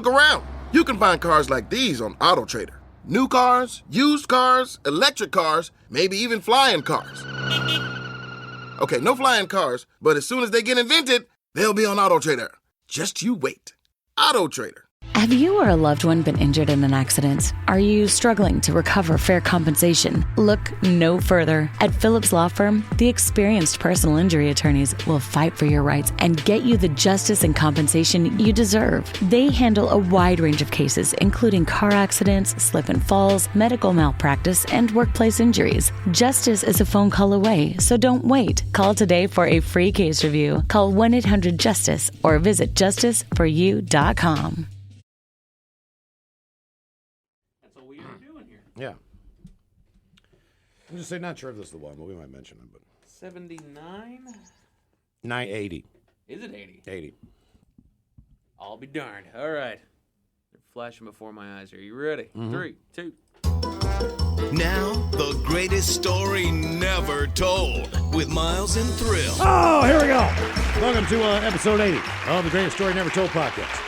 Look around. You can find cars like these on AutoTrader. New cars, used cars, electric cars, maybe even flying cars. Okay, no flying cars, but as soon as they get invented, they'll be on AutoTrader. Just you wait. AutoTrader. Have you or a loved one been injured in an accident? Are you struggling to recover fair compensation? Look no further. At Phillips Law Firm, the experienced personal injury attorneys will fight for your rights and get you the justice and compensation you deserve. They handle a wide range of cases, including car accidents, slip and falls, medical malpractice, and workplace injuries. Justice is a phone call away, so don't wait. Call today for a free case review. Call 1-800-JUSTICE or visit justiceforyou.com. Yeah. I'm just saying, not sure if this is the one, but we might mention it. But 79? 980. Is it 80? 80. I'll be darned. All right. They're flashing before my eyes here. You ready? 3, 2. Now, the greatest story never told with Miles and Thrill. Oh, here we go. Welcome to episode 80 of the Greatest Story Never Told podcast.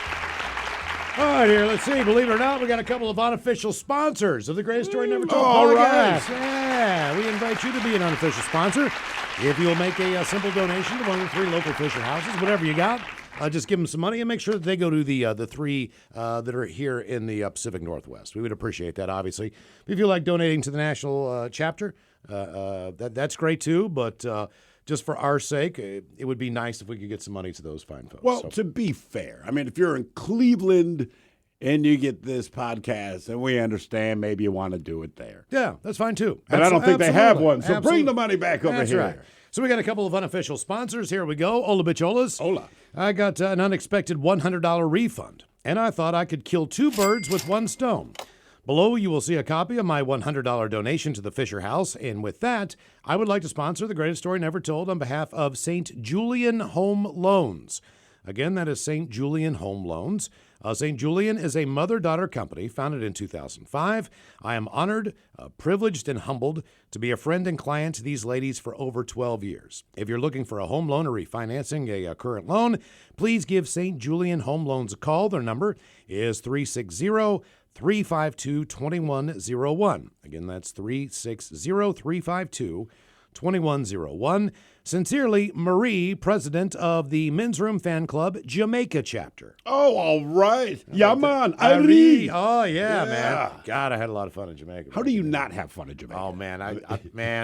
All right, here, let's see. Believe it or not, we got a couple of unofficial sponsors of the Greatest Story Never Told podcast. Right. Yeah, we invite you to be an unofficial sponsor. If you'll make a simple donation to one of the 3 local Fisher houses, whatever you got, just give them some money and make sure that they go to the 3 that are here in the Pacific Northwest. We would appreciate that, obviously. If you like donating to the national chapter, that's great too, but just for our sake, it would be nice if we could get some money to those fine folks. Well, to be fair, I mean, if you're in Cleveland and you get this podcast, and we understand maybe you want to do it there. Yeah, that's fine too. And I don't think they have one, so bring the money back over that's here. Right. So we got a couple of unofficial sponsors. Here we go. Ola Bicholas. Hola. I got an unexpected $100 refund, and I thought I could kill 2 birds with 1 stone. Below, you will see a copy of my $100 donation to the Fisher House, and with that, I would like to sponsor the Greatest Story Never Told on behalf of St. Julian Home Loans. Again, that is St. Julian Home Loans. St. Julian is a mother-daughter company founded in 2005. I am honored, privileged, and humbled to be a friend and client to these ladies for over 12 years. If you're looking for a home loan or refinancing a current loan, please give St. Julian Home Loans a call. Their number is 360-352-2101. Again, that's 360-352-2101. Sincerely, Marie, president of the Men's Room Fan Club Jamaica chapter. Oh, all right. Yeah, man. Ari. Oh, yeah, man. God, I had a lot of fun in Jamaica. How do you not have fun in Jamaica? Oh, man.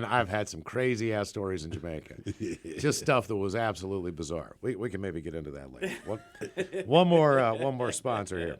I've had some crazy-ass stories in Jamaica. Just stuff that was absolutely bizarre. We can maybe get into that later. One more sponsor here.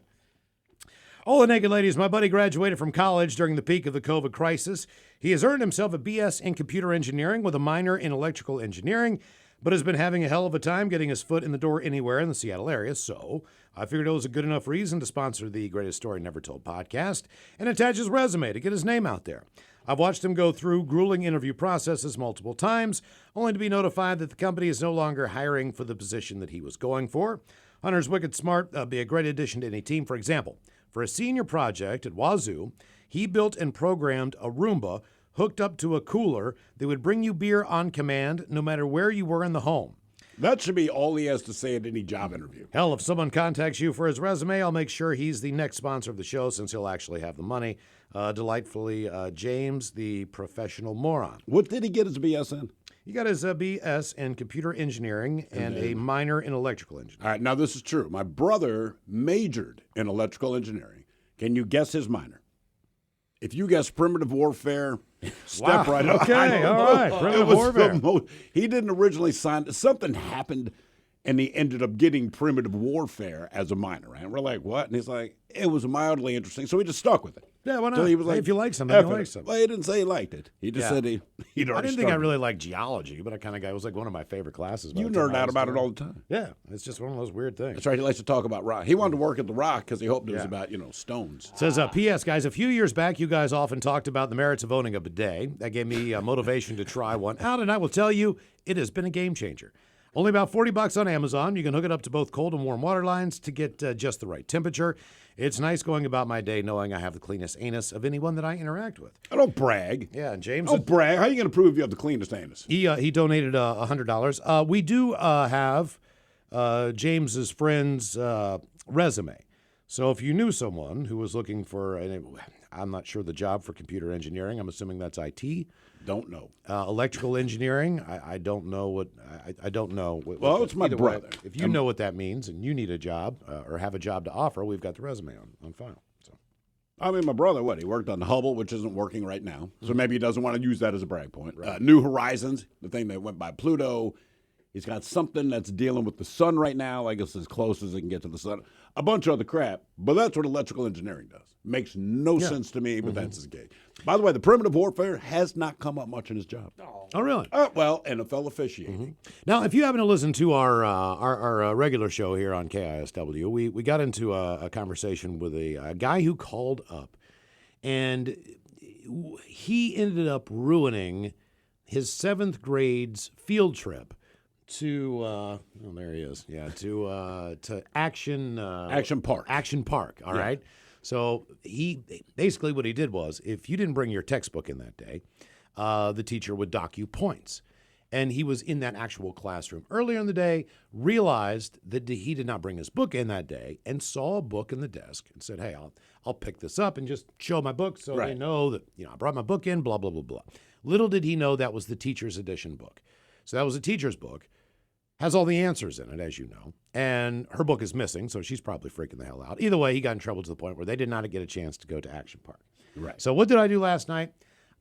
Hola, Naked Ladies. My buddy graduated from college during the peak of the COVID crisis. He has earned himself a BS in computer engineering with a minor in electrical engineering, but has been having a hell of a time getting his foot in the door anywhere in the Seattle area. So I figured it was a good enough reason to sponsor the Greatest Story Never Told podcast and attach his resume to get his name out there. I've watched him go through grueling interview processes multiple times, only to be notified that the company is no longer hiring for the position that he was going for. Hunter's wicked smart, be a great addition to any team. For example, for a senior project at Wazoo, he built and programmed a Roomba hooked up to a cooler that would bring you beer on command no matter where you were in the home. That should be all he has to say at any job interview. Hell, if someone contacts you for his resume, I'll make sure he's the next sponsor of the show since he'll actually have the money. Delightfully, James, the professional moron. What did he get his BS in? He got his BS in computer engineering and a minor in electrical engineering. All right, now this is true. My brother majored in electrical engineering. Can you guess his minor? If you guess primitive warfare, step right up. Okay, all right. Primitive warfare. He didn't originally sign. Something happened, and he ended up getting primitive warfare as a minor. Right? And we're like, what? And he's like, it was mildly interesting. So he just stuck with it. Yeah, why not? So he was like, if you like something, you like something. Well, he didn't say he liked it. He just said he'd already I didn't think I started. really liked geology, but I kind of got it was like one of my favorite classes. You nerd out about it all the time. Yeah, it's just one of those weird things. That's right. He likes to talk about rock. He wanted to work at the Rock because he hoped it was about, stones. It says, P.S. guys, a few years back, you guys often talked about the merits of owning a bidet. That gave me motivation to try one out, and I will tell you, it has been a game changer. Only about $40 on Amazon. You can hook it up to both cold and warm water lines to get just the right temperature. It's nice going about my day knowing I have the cleanest anus of anyone that I interact with. I don't brag. Yeah, and James. Don't brag. How are you going to prove you have the cleanest anus? He donated $100. We do have James's friend's resume. So if you knew someone who was looking for, I'm not sure the job for computer engineering. I'm assuming that's IT. Don't know. Electrical engineering. I don't know what. I don't know. Well, it's my either way, brother. If you know what that means and you need a job or have a job to offer, we've got the resume on file. So. I mean, my brother, he worked on Hubble, which isn't working right now. So maybe he doesn't want to use that as a brag point. Right. New Horizons, the thing that went by Pluto. He's got something that's dealing with the sun right now, I guess as close as it can get to the sun. A bunch of other crap, but that's what electrical engineering does. Makes no sense to me, but that's his gig. By the way, the primitive warfare has not come up much in his job. Oh, really? Well, NFL officiating. Now, if you happen to listen to our regular show here on KISW, we got into a conversation with a guy who called up, and he ended up ruining his 7th grade's field trip to there he is. Yeah, to Action Park. Action Park. All right. So he basically what he did was, if you didn't bring your textbook in that day, the teacher would dock you points. And he was in that actual classroom earlier in the day, realized that he did not bring his book in that day, and saw a book in the desk and said, "Hey, I'll pick this up and just show my book so they know that I brought my book in." Blah blah blah blah. Little did he know that was the teacher's edition book. So that was a teacher's book. Has all the answers in it, as you know. And her book is missing, so she's probably freaking the hell out. Either way, he got in trouble to the point where they did not get a chance to go to Action Park. Right. So what did I do last night?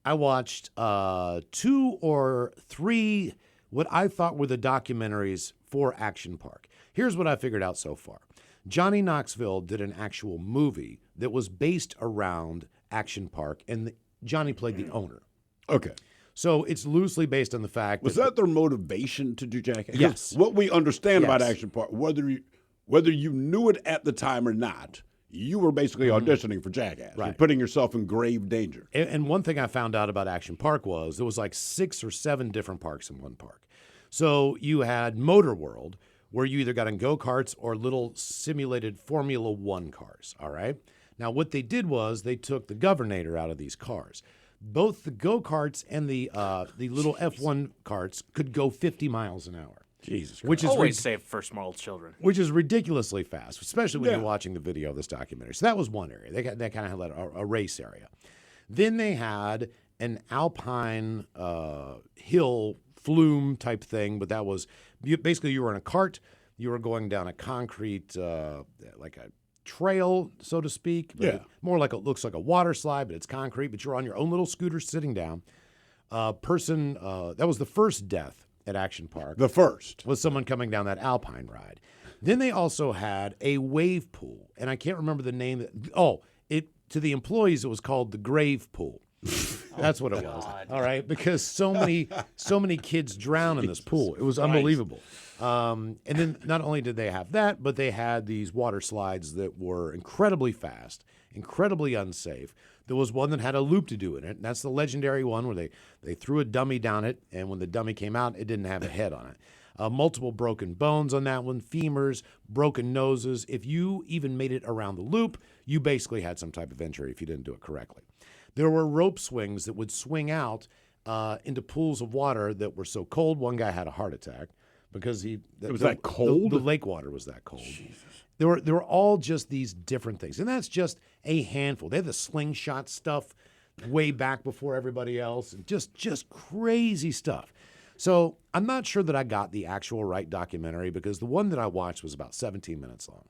I watched 2 or 3 what I thought were the documentaries for Action Park. Here's what I figured out so far. Johnny Knoxville did an actual movie that was based around Action Park, and Johnny played the owner. Okay. So it's loosely based on the fact Was that their motivation to do Jackass? Yes. What we understand about Yes. Action Park, whether you knew it at the time or not, you were basically auditioning for Jackass. Right. You're putting yourself in grave danger. And one thing I found out about Action Park was there was like 6 or 7 different parks in one park. So you had Motor World, where you either got in go-karts or little simulated Formula One cars, all right? Now, what they did was they took the Governator out of these cars. Both the go-karts and the little F1 carts could go 50 miles an hour. Jesus Christ. Which is Always safe for small children. which is ridiculously fast, especially when you're watching the video of this documentary. So that was one area. They kind of had a race area. Then they had an alpine hill flume type thing, but that was basically you were in a cart. You were going down a concrete, like a trail, so to speak. But more like looks like a water slide, but it's concrete. But you're on your own little scooter sitting down. That was the first death at Action Park. The first. Was someone coming down that alpine ride. Then they also had a wave pool, and I can't remember the name. To the employees, it was called the grave pool. That's what it was. All right, because so many kids drown in this pool. It was unbelievable. And then not only did they have that, but they had these water slides that were incredibly fast, incredibly unsafe. There was one that had a loop-de-doo in it, and that's the legendary one where they threw a dummy down it, and when the dummy came out, it didn't have a head on it. Multiple broken bones on that one, femurs, broken noses. If you even made it around the loop, you basically had some type of injury if you didn't do it correctly. There were rope swings that would swing out into pools of water that were so cold, one guy had a heart attack because it was that cold? The lake water was that cold. Jesus. There were all just these different things, and that's just a handful. They had the slingshot stuff way back before everybody else, and just crazy stuff. So I'm not sure that I got the actual right documentary because the one that I watched was about 17 minutes long.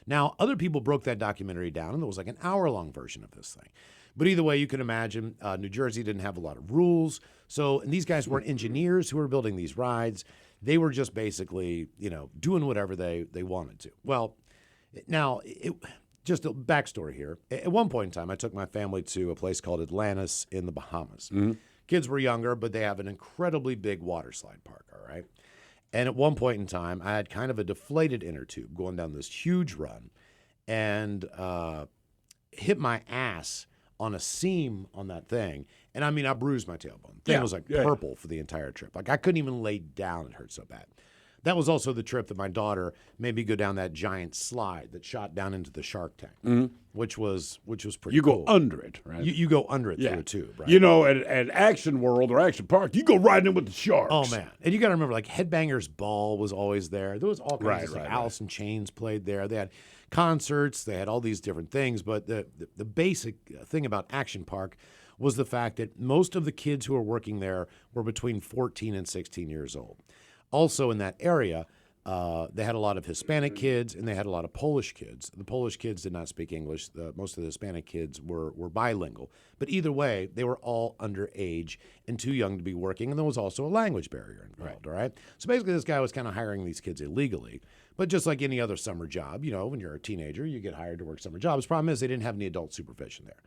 Now, other people broke that documentary down, and there was like an hour-long version of this thing. But either way, you can imagine New Jersey didn't have a lot of rules. And these guys weren't engineers who were building these rides. They were just basically, doing whatever they wanted to. Well, now, just a backstory here. At one point in time, I took my family to a place called Atlantis in the Bahamas. Mm-hmm. Kids were younger, but they have an incredibly big water slide park, all right? And at one point in time, I had kind of a deflated inner tube going down this huge run and hit my ass on a seam on that thing. And I mean, I bruised my tailbone. The thing was like purple for the entire trip. Like I couldn't even lay down. It hurt so bad. That was also the trip that my daughter made me go down that giant slide that shot down into the shark tank, which was pretty You cool. go under it, right? You go under it through a tube, right? At Action World or Action Park, you go right in with the sharks. Oh, man. And you got to remember, like, Headbangers Ball was always there. There was all kinds of stuff. Right. Alice in Chains played there. They had concerts. They had all these different things. But the basic thing about Action Park was the fact that most of the kids who were working there were between 14 and 16 years old. Also in that area, they had a lot of Hispanic kids and they had a lot of Polish kids. The Polish kids did not speak English. Most of the Hispanic kids were bilingual. But either way, they were all underage and too young to be working. And there was also a language barrier involved, all right? So basically, this guy was kind of hiring these kids illegally. But just like any other summer job, when you're a teenager, you get hired to work summer jobs. Problem is, they didn't have any adult supervision there.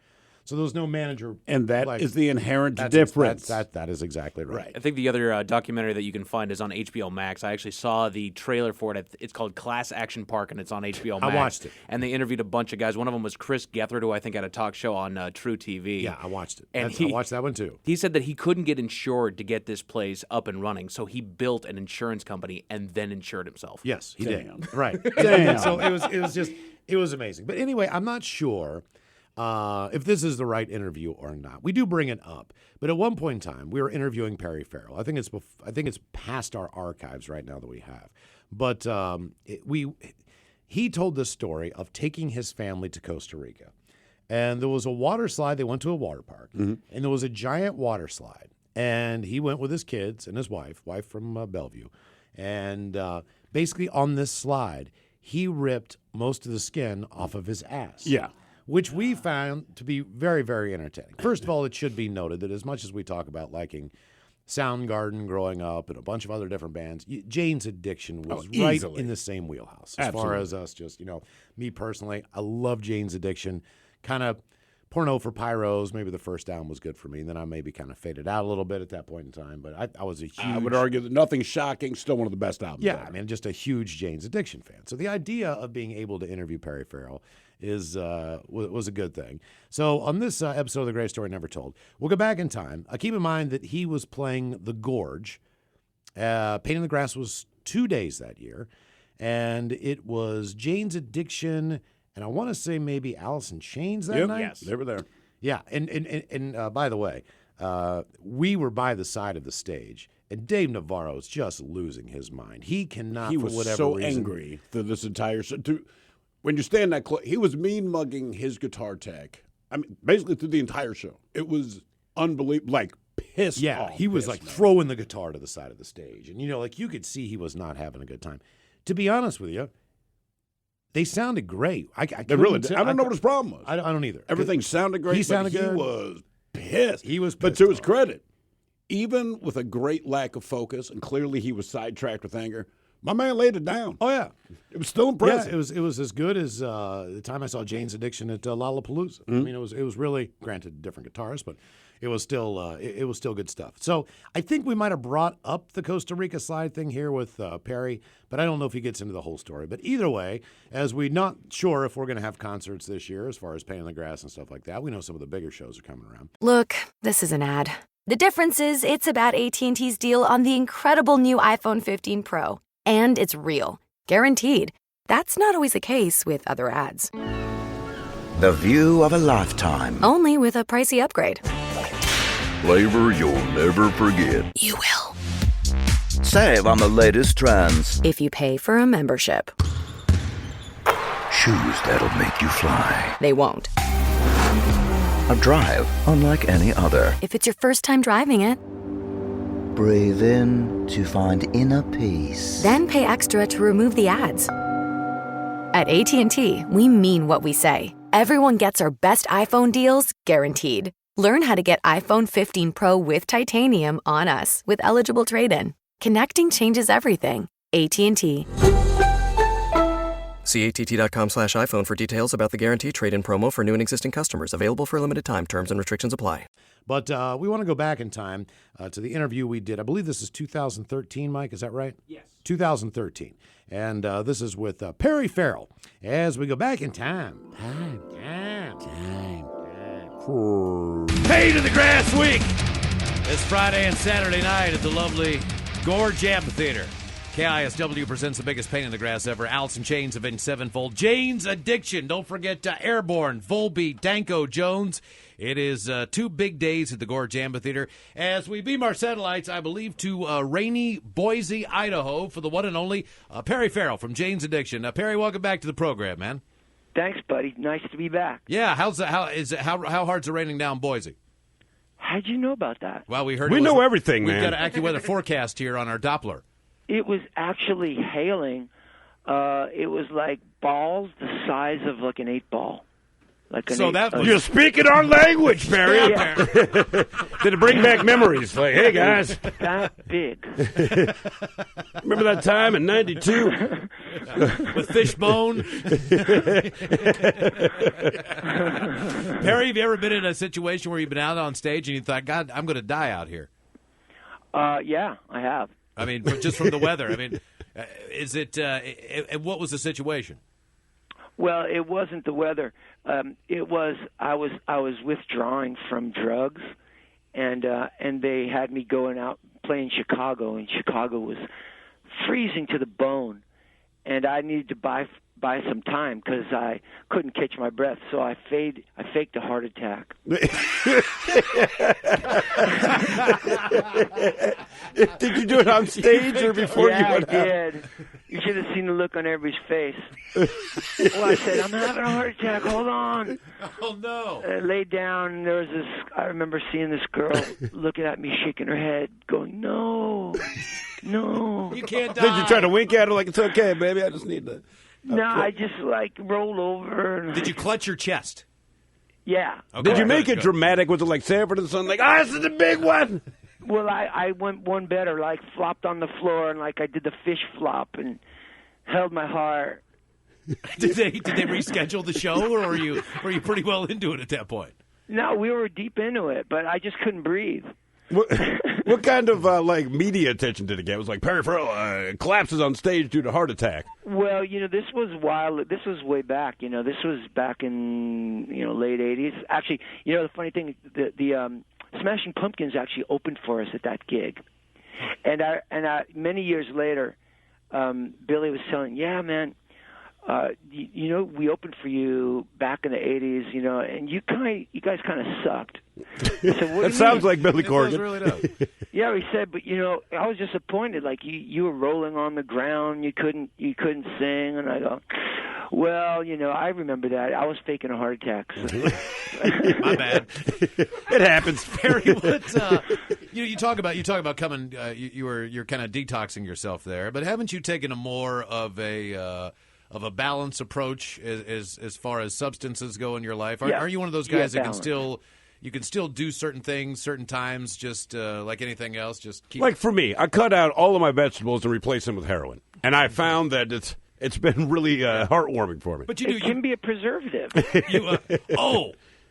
So there was no manager. And that is the inherent difference. That is exactly right. I think the other documentary that you can find is on HBO Max. I actually saw the trailer for it. It's called Class Action Park, and it's on HBO Max. I watched it. And they interviewed a bunch of guys. One of them was Chris Gethard, who I think had a talk show on True TV. Yeah, I watched it. And I watched that one too. He said that he couldn't get insured to get this place up and running, so he built an insurance company and then insured himself. Yes, he did. Right. Damn. So it was amazing. But anyway, I'm not sure if this is the right interview or not. We do bring it up, but at one point in time, we were interviewing Perry Farrell. I think it's past our archives right now that we have. But he told this story of taking his family to Costa Rica, and there was a water slide. They went to a water park, and there was a giant water slide, and he went with his kids and his wife from Bellevue, and basically on this slide, he ripped most of the skin off of his ass. Yeah. Which we found to be very, very entertaining. First of all, it should be noted that as much as we talk about liking Soundgarden growing up and a bunch of other different bands, Jane's Addiction was right easily in the same wheelhouse. Absolutely. As far as us just, me personally, I love Jane's Addiction. Kind of Porno for Pyros, maybe the first album was good for me. And then I maybe kind of faded out a little bit at that point in time. But I was a huge... I would argue that Nothing Shocking, still one of the best albums. Yeah, ever. I mean, just a huge Jane's Addiction fan. So the idea of being able to interview Perry Farrell was a good thing. So on this episode of The Great Story Never Told, we'll go back in time. Keep in mind that he was playing The Gorge. Painting the Grass was 2 days that year. And it was Jane's Addiction, and I want to say maybe Alice in Chains that night. Yes, they were there. Yeah, and by the way, we were by the side of the stage, and Dave Navarro's just losing his mind. He cannot, He for was whatever so reason, angry through this entire show. When you stand that close, he was mean mugging his guitar tech. I mean, basically through the entire show. It was unbelievable, like pissed off. Yeah, he was like throwing the guitar to the side of the stage, and you could see he was not having a good time. To be honest with you, they sounded great. They really did. I don't know what his problem was. I don't either. Everything sounded great. He sounded good. He was pissed. He was But pissed to his off. credit, even with a great lack of focus, and clearly he was sidetracked with anger, my man laid it down. Oh yeah, It was still impressive. yeah. It was as good as the time I saw Jane's Addiction at Lollapalooza. I mean, it was really, granted, different guitars, but it was still good stuff. So I think we might have brought up the Costa Rica slide thing here with Perry, but I don't know if he gets into the whole story. But either way, as we're not sure if we're going to have concerts this year, as far as Painting the Grass and stuff like that, we know some of the bigger shows are coming around. Look, this is an ad. The difference is it's about AT&T's deal on the incredible new iPhone 15 Pro. And it's real. Guaranteed. That's not always the case with other ads. The view of a lifetime. Only with a pricey upgrade. Flavor you'll never forget. You will. Save on the latest trends. If you pay for a membership. Shoes that'll make you fly. They won't. A drive unlike any other. If it's your first time driving it. Breathe in to find inner peace. Then pay extra to remove the ads. At AT&T, we mean what we say. Everyone gets our best iPhone deals guaranteed. Learn how to get iPhone 15 Pro with titanium on us with eligible trade-in. Connecting changes everything. AT&T. See att.com/iPhone for details about the guarantee trade-in promo for new and existing customers. Available for a limited time. Terms and restrictions apply. But we want to go back in time to the interview we did. I believe this is 2013, Mike. Is that right? Yes. 2013. And this is with Perry Farrell. As we go back in time. Painting the Grass Week. It's Friday and Saturday night at the lovely Gorge Amphitheater. KISW presents the biggest pain in the grass ever. Alice in Chains Avenged Sevenfold. Jane's Addiction. Don't forget Airborne, Volbeat, Danko Jones. It is 2 big days at the Gorge Amphitheater as we beam our satellites, I believe, to rainy Boise, Idaho for the one and only Perry Ferrell from Jane's Addiction. Perry, welcome back to the program, man. Thanks, buddy. Nice to be back. Yeah, how hard's it raining down Boise? How'd you know about that? Well, we heard We know everything, We've man. got an AccuWeather forecast here on our Doppler. It was actually hailing. It was like balls the size of like an 8-ball. You're speaking our language, Barry. Yeah. Did it bring back memories? Like, hey, guys. That big. Remember that time in 92? With Fishbone. Perry, have you ever been in a situation where you've been out on stage and you thought, God, I'm going to die out here? Yeah, I have. I mean, just from the weather. I mean, is it what was the situation? Well, it wasn't the weather. It was I was withdrawing from drugs, and they had me going out playing Chicago, and Chicago was freezing to the bone, and I needed to buy some time because I couldn't catch my breath, so I faked a heart attack. Did you do it on stage or before you went out? Yeah, I did. You should have seen the look on everybody's face. Well, I said, I'm having a heart attack. Hold on. Oh, no. I laid down, and there was this, I remember seeing this girl looking at me, shaking her head, going, no, no. You can't die. Did you try to wink at her like, it's okay, baby, I just need to... No, I just, rolled over. And Did you clutch your chest? Yeah. Okay. Did you make it Good. dramatic? Was it like Sanford and Son, like, this is the big one? Well, I went one better, flopped on the floor, and I did the fish flop and held my heart. Did they reschedule the show, or were you pretty well into it at that point? No, we were deep into it, but I just couldn't breathe. What kind of media attention did it get? It was like Perry Ferrell collapses on stage due to heart attack. Well, this was wild. This was way back. This was back in late '80s. Actually, the funny thing, the Smashing Pumpkins actually opened for us at that gig, and many years later, Billy was telling, yeah, man. We opened for you back in the '80s, and you guys kind of sucked. That sounds like Billy Corgan. It really does. Yeah, he said, but I was disappointed. Like you were rolling on the ground, you couldn't sing, and I go, well, I remember that. I was faking a heart attack. So. My bad. It happens. Perry, what you talk about coming. You're kind of detoxing yourself there, but haven't you taken a more of a balanced approach as far as substances go in your life? Are you one of those guys that can still do certain things, certain times, just like anything else? Just keep. Like for me, I cut out all of my vegetables and replaced them with heroin, and I found that it's been really heartwarming for me. But it can be a preservative.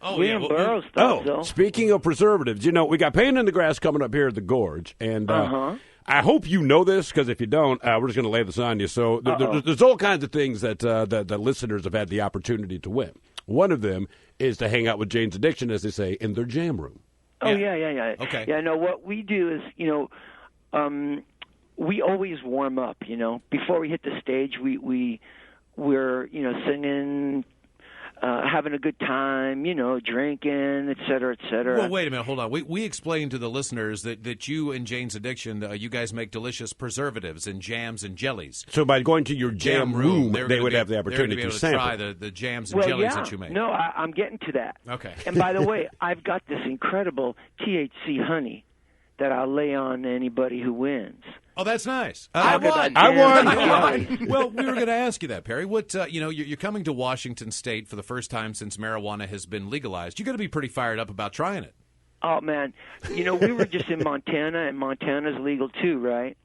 William Burroughs thought so. Speaking of preservatives, we got Pain in the Grass coming up here at the Gorge, and I hope you know this, because if you don't, we're just going to lay this on you. So there's all kinds of things that listeners have had the opportunity to win. One of them is to hang out with Jane's Addiction, as they say, in their jam room. Oh, yeah. Okay. Yeah, no, what we do is, we always warm up, Before we hit the stage, we're singing, having a good time, drinking, et cetera, et cetera. Well, wait a minute, hold on. We explained to the listeners that you and Jane's Addiction, you guys make delicious preservatives and jams and jellies. So by going to your jam room, they would have the opportunity to sample. try the jams and jellies that you make. No, I'm getting to that. Okay. And by the way, I've got this incredible THC honey that I'll lay on anybody who wins. Oh, that's nice. I won. Well, we were going to ask you that, Perry. What you're coming to Washington State for the first time since marijuana has been legalized. You got to be pretty fired up about trying it. Oh man, we were just in Montana, and Montana's legal too, right?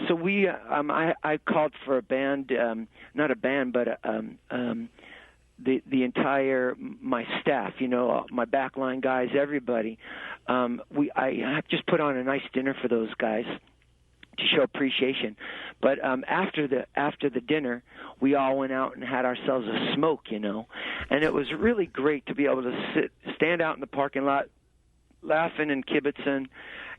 So we, I called for a band, not a band, but the entire my staff, my backline guys, everybody. I have just put on a nice dinner for those guys to show appreciation. But after the dinner, we all went out and had ourselves a smoke, and it was really great to be able to stand out in the parking lot, laughing and kibitzing,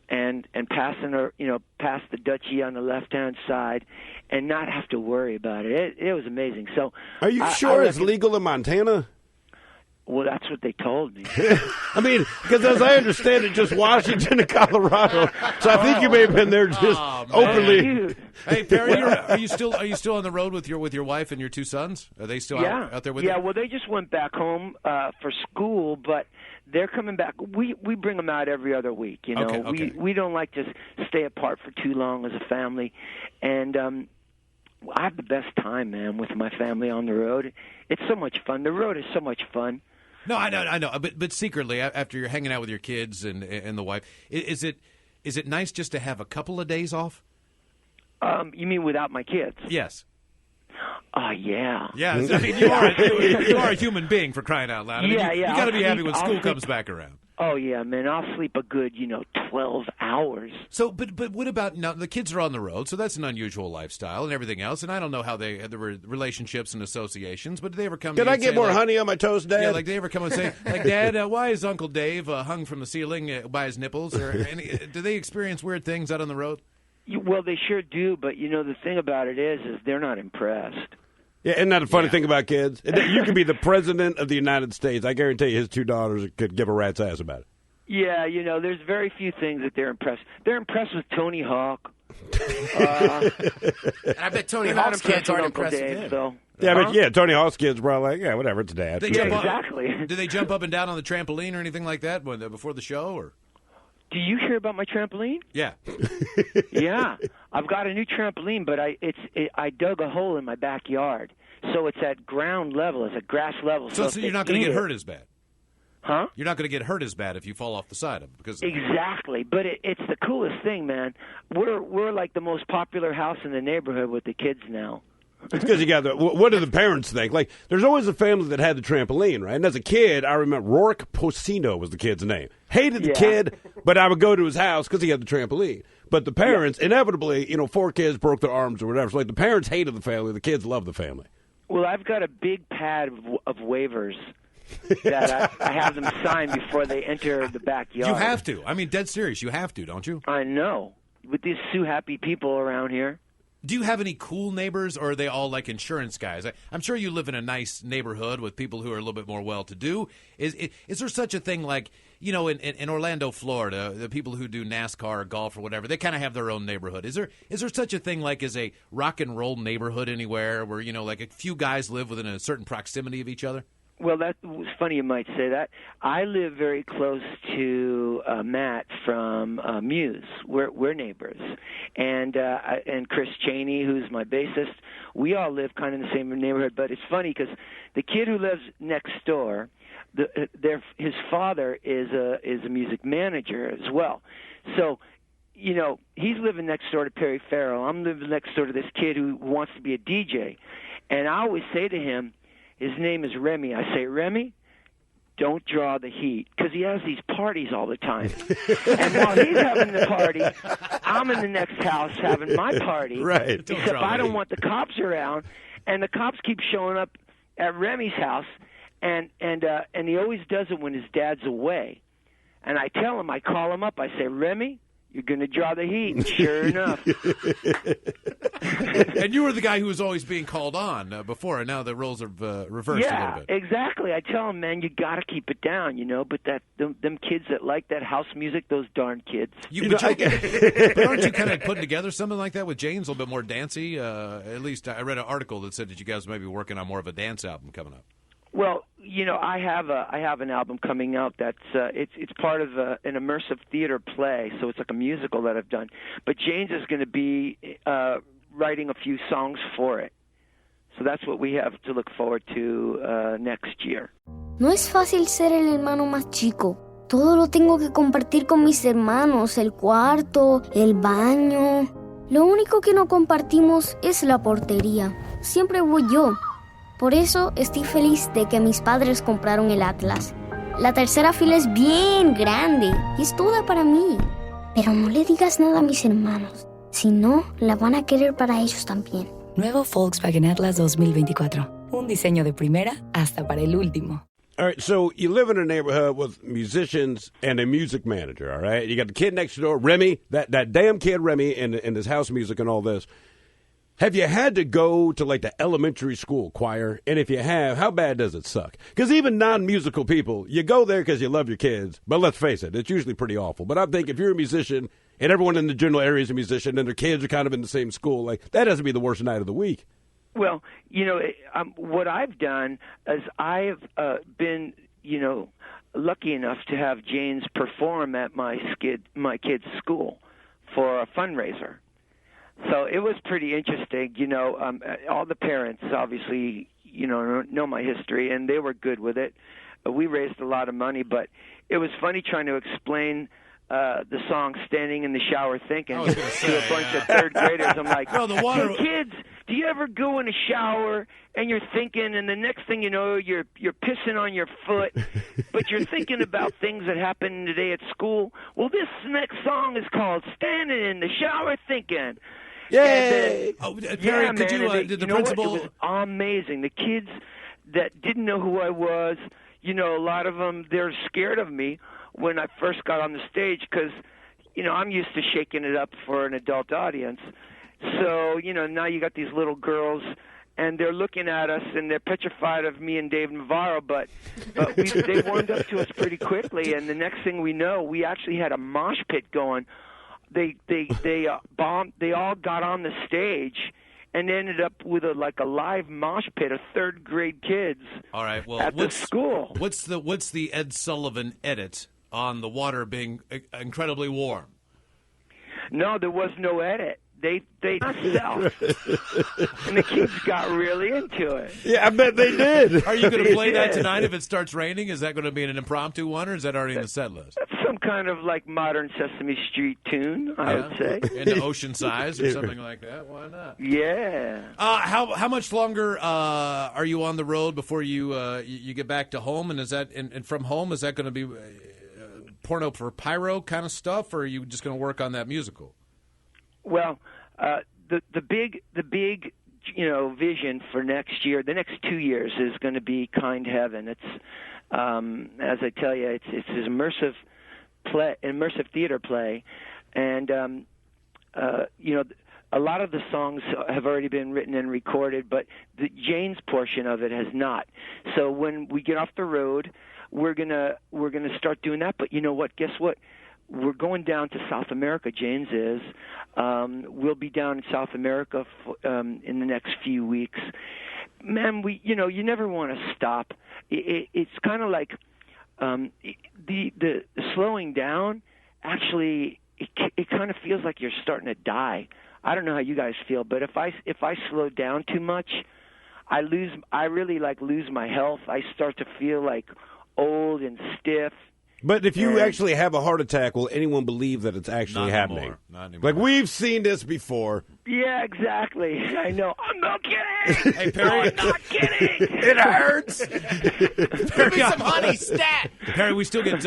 and passing her, past the duchy on the left-hand side, and not have to worry about it. It was amazing. So, are you sure it's legal in Montana? Well, that's what they told me. I mean, because as I understand it, just Washington and Colorado. So I think you may have been there just openly. Hey, Perry, are you still on the road with your wife and your two sons? Are they still out there with you? Yeah, well, they just went back home for school, but they're coming back. We bring them out every other week. Okay. We don't like to stay apart for too long as a family, and I have the best time, man, with my family on the road. It's so much fun. The road is so much fun. No, I know. But secretly, after you're hanging out with your kids and the wife, is it nice just to have a couple of days off? You mean without my kids? Yes. Yeah. Yeah, I mean, you are a human being, for crying out loud. I mean, you got to be happy when school comes back around. Oh, yeah, man. I'll sleep a good, 12 hours. So, but what about now? The kids are on the road, so that's an unusual lifestyle and everything else. And I don't know how the relationships and associations, but do they ever come? Can I get more honey on my toast, Dad? Yeah, like they ever come and say, like, Dad, why is Uncle Dave hung from the ceiling by his nipples? Or do they experience weird things out on the road? Well, they sure do, but the thing about it is they're not impressed. Yeah, isn't that a funny thing about kids? You could be the president of the United States. I guarantee you his two daughters could give a rat's ass about it. Yeah, there's very few things that they're impressed. They're impressed with Tony Hawk. I bet Tony Hawk's kids aren't impressed with him. So. Yeah, but Tony Hawk's kids probably like, whatever, it's Dad. Exactly. Do they jump up and down on the trampoline or anything like that before the show? Or? Do you hear about my trampoline? Yeah. Yeah, I've got a new trampoline, but I dug a hole in my backyard, so it's at ground level, it's at grass level. So you're not going to get hurt as bad. Huh? You're not going to get hurt as bad if you fall off the side of it. Exactly, but it's the coolest thing, man. We're like the most popular house in the neighborhood with the kids now. It's because you got what do the parents think? Like, there's always a family that had the trampoline, right? And as a kid, I remember Rourke Pocino was the kid's name. Hated the kid, but I would go to his house because he had the trampoline. But the parents, inevitably, 4 kids broke their arms or whatever. So, like, the parents hated the family, the kids loved the family. Well, I've got a big pad of waivers that I have them sign before they enter the backyard. You have to. I mean, dead serious. You have to, don't you? I know. With these Sue Happy people around here. Do you have any cool neighbors, or are they all like insurance guys? I'm sure you live in a nice neighborhood with people who are a little bit more well-to-do. Is there such a thing like, in Orlando, Florida, the people who do NASCAR or golf or whatever, they kind of have their own neighborhood. Is there such a thing like as a rock and roll neighborhood anywhere where, like a few guys live within a certain proximity of each other? Well, that's funny you might say that. I live very close to Matt from Muse. We're neighbors, and Chris Cheney, who's my bassist. We all live kind of in the same neighborhood. But it's funny because the kid who lives next door, his father is a music manager as well. So, he's living next door to Perry Ferrell. I'm living next door to this kid who wants to be a DJ, and I always say to him. His name is Remy. I say, Remy, don't draw the heat, because he has these parties all the time. And while he's having the party, I'm in the next house having my party. Right. Except I don't want the cops around, and the cops keep showing up at Remy's house, and he always does it when his dad's away. And I tell him, I call him up, I say, Remy, you're going to draw the heat. And sure enough. And you were the guy who was always being called on before, and now the roles are reversed a little bit. Yeah, exactly. I tell him, man, you got to keep it down, But them kids that like that house music, those darn kids. But aren't you kind of putting together something like that with James, a little bit more dancey? At least I read an article that said that you guys may be working on more of a dance album coming up. Well, I have an album coming out that's it's part of an immersive theater play, so it's like a musical that I've done. But James is going to be writing a few songs for it, so that's what we have to look forward to next year. No es fácil ser el hermano más chico. Todo lo tengo que compartir con mis hermanos, el cuarto, el baño. Lo único que no compartimos es la portería. Siempre voy yo. Por eso estoy feliz de que mis padres compraron el Atlas. La tercera fila es bien grande y es toda para mí. Pero no le digas nada a mis hermanos, si no, la van a querer para ellos también. Nuevo Volkswagen Atlas 2024. Un diseño de primera hasta para el último. All right, so you live in a neighborhood with musicians and a music manager, all right? You got the kid next door, Remy, that damn kid Remy in his house music and all this. Have you had to go to, like, the elementary school choir? And if you have, how bad does it suck? Because even non-musical people, you go there because you love your kids. But let's face it, it's usually pretty awful. But I think if you're a musician and everyone in the general area is a musician and their kids are kind of in the same school, like, that has to be the worst night of the week. Well, what I've done is I've been, lucky enough to have James perform at my kid's school for a fundraiser. So it was pretty interesting. All the parents obviously, know my history, and they were good with it. We raised a lot of money, but it was funny trying to explain the song "Standing in the Shower Thinking" to a bunch of third graders. I'm like, hey, kids, do you ever go in a shower and you're thinking, and the next thing you know, you're pissing on your foot, but you're thinking about things that happened today at school? Well, this next song is called "Standing in the Shower Thinking." Yay! Perry, did the principal? It was amazing. The kids that didn't know who I was, a lot of them, they're scared of me when I first got on the stage because, I'm used to shaking it up for an adult audience. So, now you got these little girls, and they're looking at us, and they're petrified of me and Dave Navarro, but they warmed up to us pretty quickly, and the next thing we know, we actually had a mosh pit going. They all got on the stage and ended up with a live mosh pit of third grade kids. All right, well, at the school. What's the Ed Sullivan edit on the water being incredibly warm? No, there was no edit. They themselves, and the kids got really into it. Yeah, I bet they did. Are you going to play that tonight if it starts raining? Is that going to be an impromptu one, or is that already in the set list? Some kind of modern Sesame Street tune, I would say. Into Ocean Size or something like that. Why not? Yeah. How much longer are you on the road before you get back to home? And is that and from home, is that going to be porno for pyro kind of stuff, or are you just going to work on that musical? Well, the big vision for next year, the next 2 years, is going to be Kind Heaven. It's as I tell you, it's immersive theater play, and a lot of the songs have already been written and recorded, but the Jane's portion of it has not. So when we get off the road, we're gonna start doing that. But you know what? Guess what? We're going down to South America. James is. We'll be down in South America in the next few weeks. Man, you never want to stop. It's kind of like the slowing down. Actually, it kind of feels like you're starting to die. I don't know how you guys feel, but if I slow down too much, I really lose my health. I start to feel like old and stiff. But if you actually have a heart attack, will anyone believe that it's actually happening? Not anymore. Like, we've seen this before. Yeah, exactly. I know. I'm not kidding. Hey, Perry. I'm not kidding. It hurts. Give me some honey, stat. Perry, we still get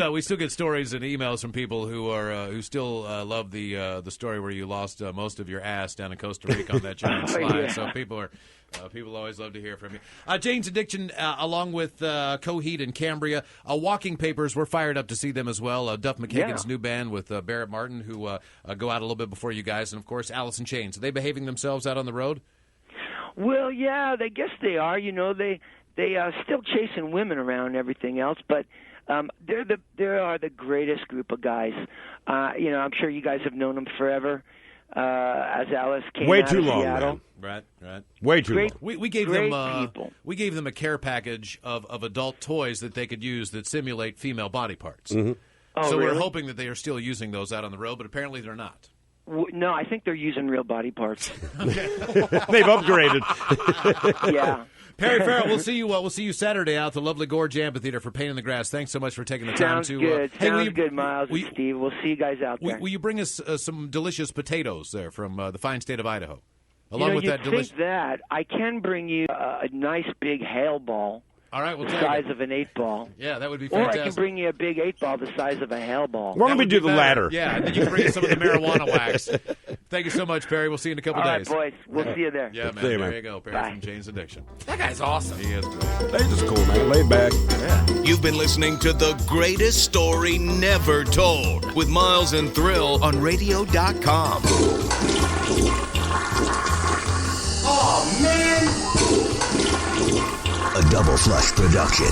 stories and emails from people who still love the story where you lost most of your ass down in Costa Rica on that giant slide. Yeah. So people always love to hear from you. Jane's Addiction, along with Coheed and Cambria, Walking Papers. We're fired up to see them as well. Duff McKagan's new band with Barrett Martin, who go out a little bit before you guys, and of course Alice in Chains. Are they behaving themselves out on the road? Well, yeah, I guess they are. They still chasing women around and everything else, but they are the greatest group of guys. I'm sure you guys have known them forever. As Alice came way out too of long, Seattle. man. Right. Way too long. We gave great them people. We gave them a care package of adult toys that they could use that simulate female body parts. Mm-hmm. Oh, so really? we're hoping that they are still using those out on the road, but apparently they're not. No, I think they're using real body parts. They've upgraded. Yeah. Perry Ferrell, we'll see you Saturday out at the lovely Gorge Amphitheater for Pain in the Grass. Thanks so much for taking the time to. Good. Hey, Sounds good, Miles and Steve. We'll see you guys out there. Will you bring us some delicious potatoes there from the fine state of Idaho? Along with that delicious. That I can bring you a nice big hail ball. All right, the size of an 8-ball. Yeah, that would be Or fantastic. I can bring you a big 8-ball the size of a hail ball. Why don't we do the latter? Yeah, and then you can bring us some of the marijuana wax Thank you so much, Perry. We'll see you in a couple All days. right, boys. We'll see you there. Yeah, man. See you, There man. you go. Perry Bye. from Jane's Addiction. That guy's awesome. He is great. He's just cool, man. Laid back. You've been listening to The Greatest Story Never Told with Miles and Thrill on radio.com. Oh, man. A Double Flush production.